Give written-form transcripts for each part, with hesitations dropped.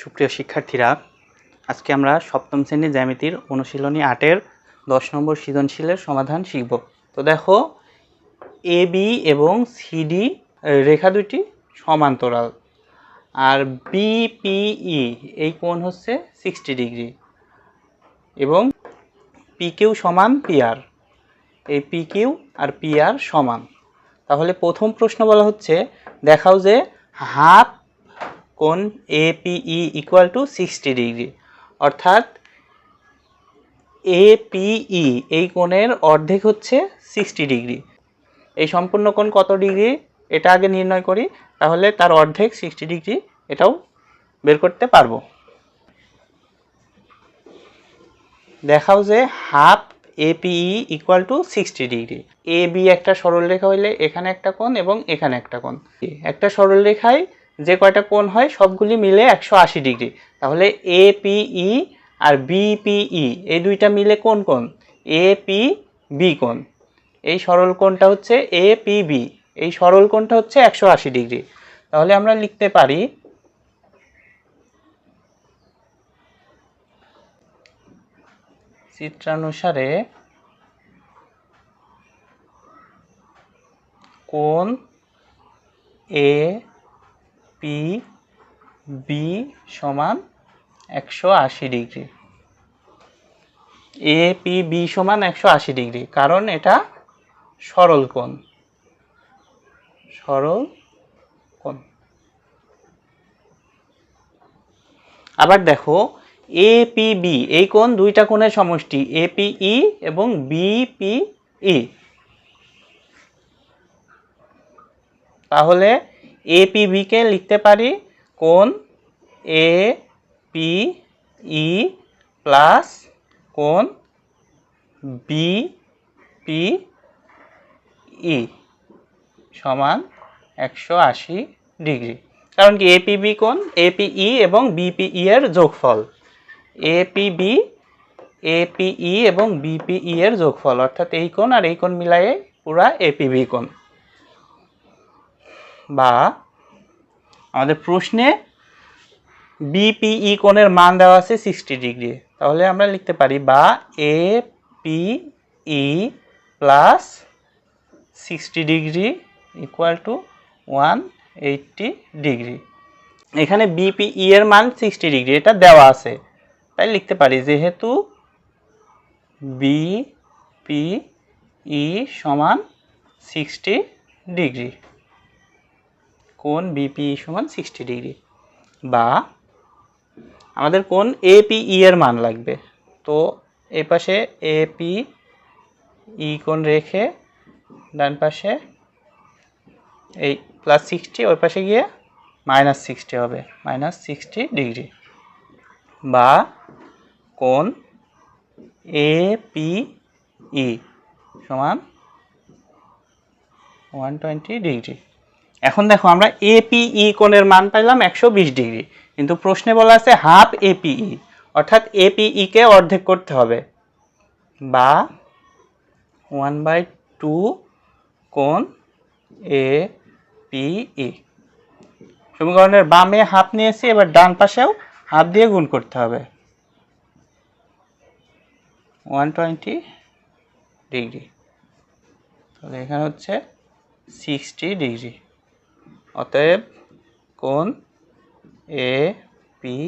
সুপ্রিয় শিক্ষার্থীরা, আজকে আমরা সপ্তম শ্রেণীর জ্যামিতির অনুশীলনী 8-এর 10 নম্বর সৃজনশীলের সমাধান শিখব। তো দেখো, এ বি এবং সিডি রেখা দুটি সমান্তরাল, আর বিপিই এই কোণ হচ্ছে 60 ডিগ্রি এবং পিকিউ সমান পিআর, এই পিকিউ আর পিআর সমান। তাহলে প্রথম প্রশ্ন বলা হচ্ছে, দেখাও যে হাফ কোণ এপিই ইকুয়াল টু 60 ডিগ্রি, অর্থাৎ এপিই এই কোণের অর্ধেক হচ্ছে 60 ডিগ্রি। এই সম্পূর্ণ কোণ কত ডিগ্রি এটা আগে নির্ণয় করি, তাহলে তার অর্ধেক 60 ডিগ্রি এটাও বের করতে পারবো। দেখাও যে হাফ এপিই ইকুয়াল টু 60 ডিগ্রি। এ বি একটা সরলরেখা হইলে এখানে একটা কোণ এবং এখানে একটা কোণ। একটা সরলরেখায় যে কয়টা কোণ হয় সবগুলি মিলে 180 ডিগ্রি। তাহলে এপিই আর বিপিই এই দুইটা মিলে কোন কোণ? এপিবি কোণ। এই সরল কোণটা হচ্ছে এপিবি, এই সরল কোণটা হচ্ছে 180 ডিগ্রি। তাহলে আমরা লিখতে পারি চিত্রানুসারে কোণ এ পি বি সমান 180 ডিগ্রি। এ পি বি সমান 180 ডিগ্রি, কারণ এটা সরল কোণ। সরল কোণ। আবার দেখো, এ পি বি এই কোণ দুইটা কোণের সমষ্টি, এপিই এবং বিপিই। তাহলে এপিবি কে লিখতে পারি কোণ এ পি ই প্লাস কোণ বি পি ই সমান 180 ডিগ্রি। কারণ কি এপিবি কোণ এপিই এবং বিপিই এর যোগফল, এপিবি এপিই এবং বিপিই এর যোগফল, অর্থাৎ এই কোণ আর এই কোণ মিলায়ে পুরা এপিবি কোণ। বা আমাদের প্রশ্নে বিপিই কোণের মান দেওয়া আছে 60 ডিগ্রি, তাহলে আমরা লিখতে পারি বা এ পিই প্লাস 60 ডিগ্রি ইকুয়াল টু 180 ডিগ্রি। এখানে বিপিই এর মান 60 ডিগ্রি এটা দেওয়া আছে, তাই লিখতে পারি যেহেতু বিপিই সমান 60 ডিগ্রি, কোণ বিপিই সমান 60 ডিগ্রি। বা আমাদের কোণ এপিই এর মান লাগবে, তো এই পাশে এপিই কোণ রেখে ডান পাশে এই প্লাস 60, ওই পাশে গিয়ে -60 হবে, -60 ডিগ্রি। বা কোণ এপিই সমান 120 ডিগ্রি। এখন দেখো, আমরা এপিই কোণের মান পাইলাম 120 ডিগ্রি, কিন্তু প্রশ্নে বলা আছে হাফ এপিই, অর্থাৎ এপিই কে অর্ধেক করতে হবে। বা 1/2 কোণ এপিই। সমীকরণের বামে হাফ নিয়েছি, এবার ডান পাশেও হাফ দিয়ে গুণ করতে হবে, 120 ডিগ্রি। তাহলে এখানে হচ্ছে 60 ডিগ্রি। অতএব কোণ এপিই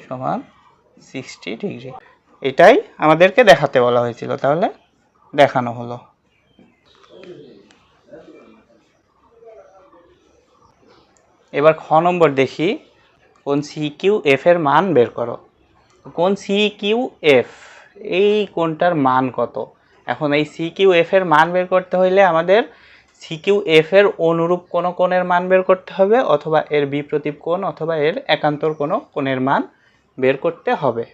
সমান 60 ডিগ্রি। এটাই আমাদেরকে দেখাতে বলা হয়েছিল, তাহলে দেখানো হলো। এবার খ নম্বর দেখি, কোণ সিকিউ এফ এর মান বের করো। কোণ সিকিউ এফ এই কোণটার মান কত? এখন এই সিকিউ এফ এর মান বের করতে হইলে আমাদের সিকিউ এফ এর অনুরূপ কোনো কোণের মান বের করতে হবে, অথবা এর বিপ্রতীপ কোণ অথবা এর একান্তর কোনো কোণের মান বের করতে হবে।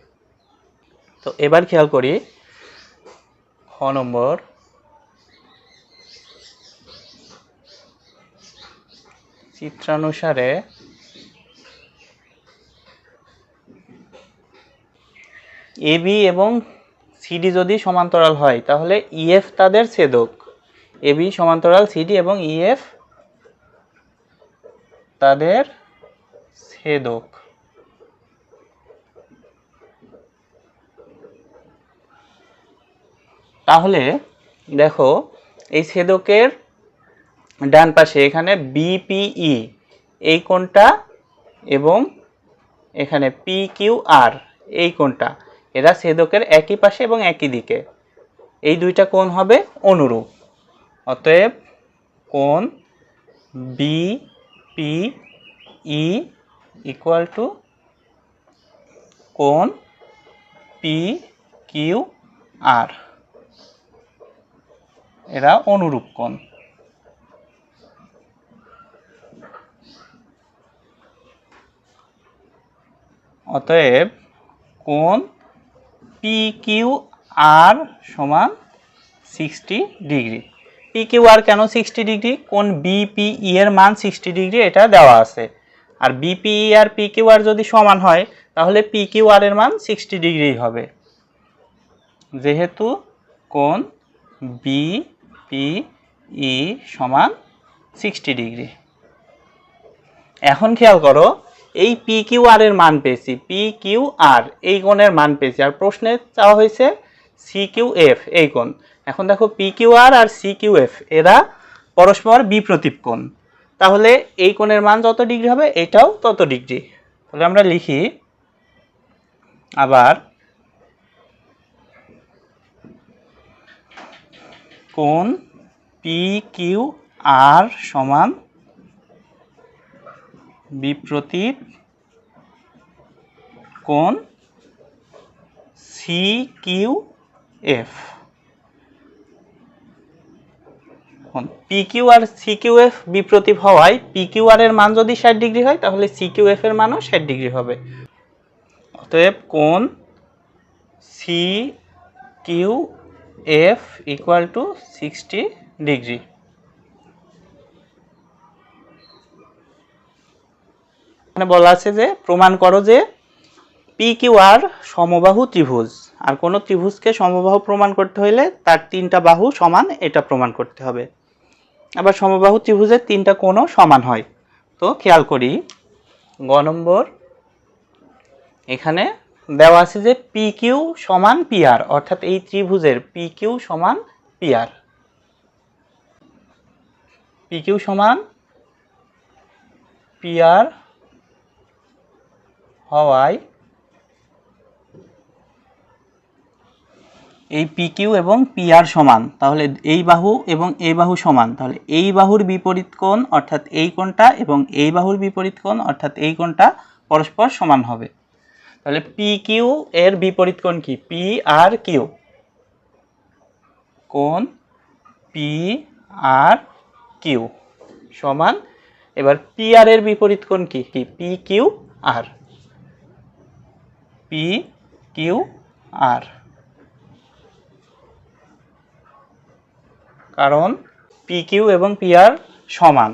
তো এবার খেয়াল করি, খ নম্বর, চিত্রানুসারে এবি এবং সিডি যদি সমান্তরাল হয় তাহলে ইএফ তাদের ছেদক। এবি সমান্তরাল সিডি এবং ইএফ তাদের ছেদক। তাহলে দেখো এই ছেদকের ডান পাশে এখানে বিপিই এই কোণটা এবং এখানে পিকিউআর এই কোণটা, এরা ছেদকের একই পাশে এবং একই দিকে, এই দুইটা কোণ হবে অনুরূপ। অতএব কোণ বিপিই ইকুয়াল টু কোণ পিকিউআর, এরা অনুরূপ কোণ। অতএব কোণ PQR সমান 60 ডিগ্রি। PQR কেন 60 ডিগ্রি? কোণ BPE এর মান 60 ডিগ্রি এটা দেওয়া আছে। আর BPE আর PQR যদি সমান হয় তাহলে PQR এর মান 60 ডিগ্রি হবে, যেহেতু কোণ BPE সমান 60 ডিগ্রি। এখন খেয়াল করো, এই PQR এর মান পেয়েছি, PQR এই কোণের মান পেয়েছি, আর প্রশ্নে চাওয়া হয়েছে CQF এই কোণ। এখন দেখো PQR আর CQF এরা পরস্পর বিপ্রতীপ কোণ, তাহলে এই কোণের মান যত ডিগ্রি হবে এটাও তত ডিগ্রি। তাহলে আমরা লিখি আবার কোণ PQR সমান বিপ্রতীপ কোণ CQF। PQR CQF বিপ্রতীপ হওয়ায় PQR এর মান যদি 60 ডিগ্রি হয় তাহলে CQF এর মানও 60 ডিগ্রি হবে। অতএব কোণ CQF ইকুয়াল টু 60 ডিগ্রি। এখানে বলা আছে যে প্রমাণ করো যে PQR সমবাহু ত্রিভুজ, আর কোন ত্রিভুজকে সমবাহু প্রমাণ করতে হলে তার তিনটা বাহু সমান এটা প্রমাণ করতে হবে। আবার সমবাহু ত্রিভুজের তিনটা কোণও সমান হয়। তো খেয়াল করি গ নম্বর, এখানে দেওয়া আছে যে PQ সমান PR, অর্থাৎ এই ত্রিভুজের PQ সমান PR, PQ সমান PR হওয়ায় এই PQ এবং PR সমান, তাহলে এই বাহু এবং এই বাহু সমান, তাহলে এই বাহুর বিপরীত কোণ অর্থাৎ এই কোণটা এবং এই বাহুর বিপরীত কোণ অর্থাৎ এই কোণটা পরস্পর সমান হবে। তাহলে PQ এর বিপরীত কোণ কি? PRQ, কোণ PRQ সমান, এবার PR এর বিপরীত কোণ কি? PQR, PQR, কারণ PQ এবং PR সমান,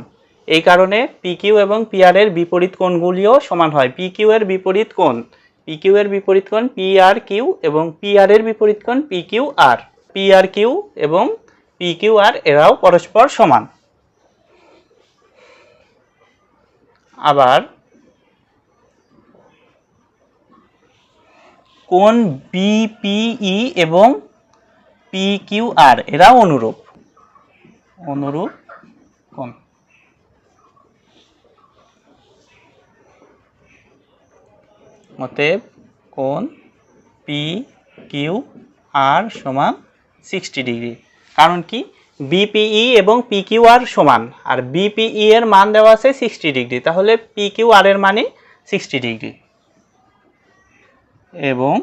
এই কারণে PQ এবং PR এর বিপরীত কোণগুলিও সমান হয়। PQ এর বিপরীত কোণ PRQ এবং PR এর বিপরীত কোণ PQR, PRQ এবং PQR এরাও পরস্পর সমান। আবার কোণ BPE এবং PQR এরা অনুরূপ কোণ। অতএব কোণ PQR সমান 60 ডিগ্রি। কারণ কি? BPE এবং PQR সমান, আর BPE এর মান দেওয়া আছে 60 ডিগ্রি, তাহলে PQR এর মানই 60 ডিগ্রি। এবং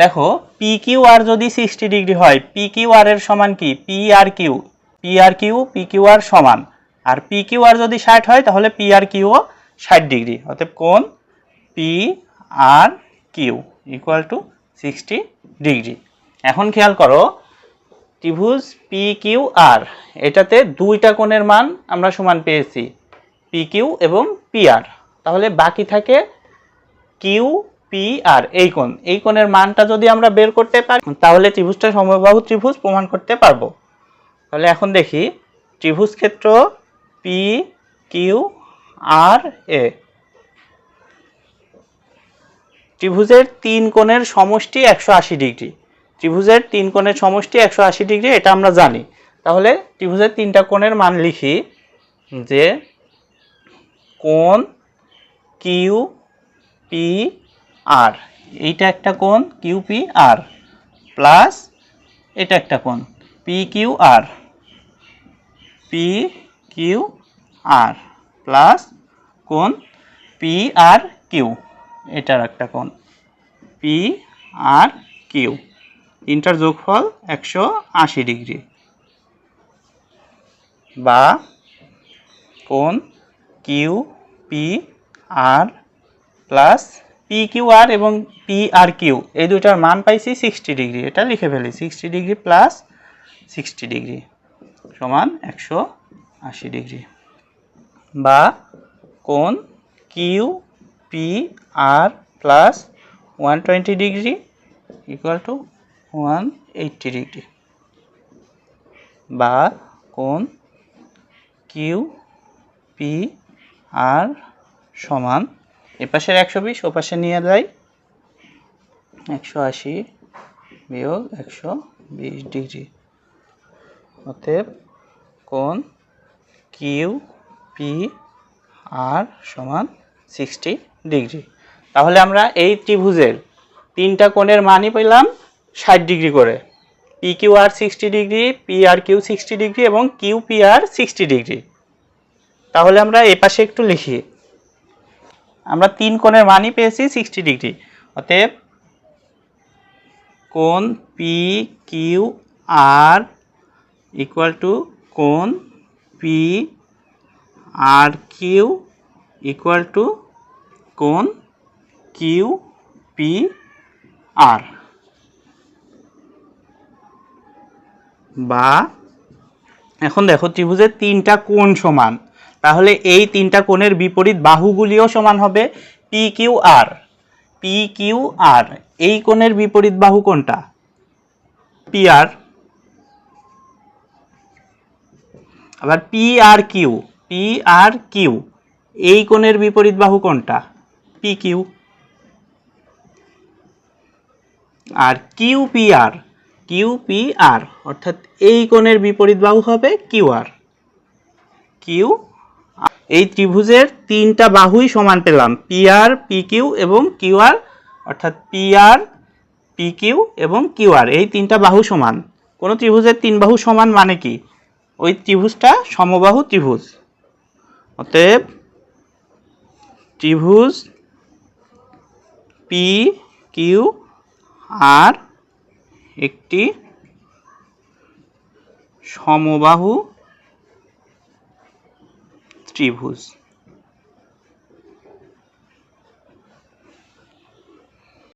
দেখো PQR যদি 60 ডিগ্রি হয়, PQR এর সমান কি? PRQ PQR সমান, আর PQR যদি 60 হয় তাহলে PRQ ও 60 ডিগ্রি। অতএব কোণ PRQ ইকুয়াল টু 60 ডিগ্রি। এখন খেয়াল করো, ত্রিভুজ PQR এটাতে দুইটা কোণের মান আমরা সমান পেয়েছি, PQ এবং PR, তাহলে বাকি থাকে QPR এই কোণের মানটা যদি আমরা বের করতে পারি তাহলে ত্রিভুজটা সমবাহু ত্রিভুজ প্রমাণ করতে পারবো। তাহলে এখন দেখি ত্রিভুজ ক্ষেত্র PQRA, ত্রিভুজের তিন কোণের সমষ্টি 180 ডিগ্রি, ত্রিভুজের 3 কোণের সমষ্টি 180 ডিগ্রি, এটা আমরা জানি। তাহলে ত্রিভুজের 3টা কোণের মান লিখি, যে কোণ কিউ পি আর, এইটা একটা কোণ কিউ পি আর, প্লাস এটা একটা কোণ P Q R, P Q আর, প্লাস কোণ পি আর কিউ, এটার একটা কোণ পি আর কিউ, তিনটার যোগফল 180 ডিগ্রি, বা কোণ Q P R plus P Q আর এবং পি আর কিউ, এই দুইটার মান পাইছি 60 ডিগ্রি, এটা লিখে ফেলি 60 ডিগ্রি প্লাস 60 ডিগ্রি সমান 180 ডিগ্রি, বা কোণ Q P R plus 120 degree equal to 180 degree, বা কোণ কিউ পি আর সমান এপাশের 120 ওপাশে নিয়ে যাই, 180 বিয়োগ 120 ডিগ্রি, অতএব কোণ কিউ পি আর সমান 60 ডিগ্রি। তাহলে আমরা এই ত্রিভুজের 3টা কোণের মানই পেলাম 60 ডিগ্রি করে, পি কিউ আর 60 degree, P R Q 60 degree এবং কিউ পি আর 60 ডিগ্রি। তাহলে আমরা এপাশে একটু লিখি, আমরা 3 কোণের মানই পেয়েছি 60 ডিগ্রি, অতএব কোণ P Q R equal to কোণ P R Q equal to কোণ কিউ পি আর, বা এখন দেখো ত্রিভুজের 3টা কোণ সমান, তাহলে এই 3টা কোণের বিপরীত বাহুগুলিও সমান হবে P Q R. P Q R, এই কোণের বিপরীত বাহু কোনটা? P R. আবার P R Q, P R Q, এই কোণের বিপরীত বাহু কোনটা? P Q. আর Q P R, Q P R অর্থাৎ এই কোণের বিপরীত বাহু হবে কিউ আর। কিউ, এই ত্রিভুজের 3টা বাহুই সমান পেলাম, পি আর পি কিউ এবং কিউ আর, অর্থাৎ পি আর পি কিউ এবং কিউ আর, এই 3টা বাহু সমান। কোন ত্রিভুজের 3 বাহু সমান মানে কি? ওই ত্রিভুজটা সমবাহু ত্রিভুজ। অতএব ত্রিভুজ পি কিউ আর একটি সমবাহু ত্রিভুজ।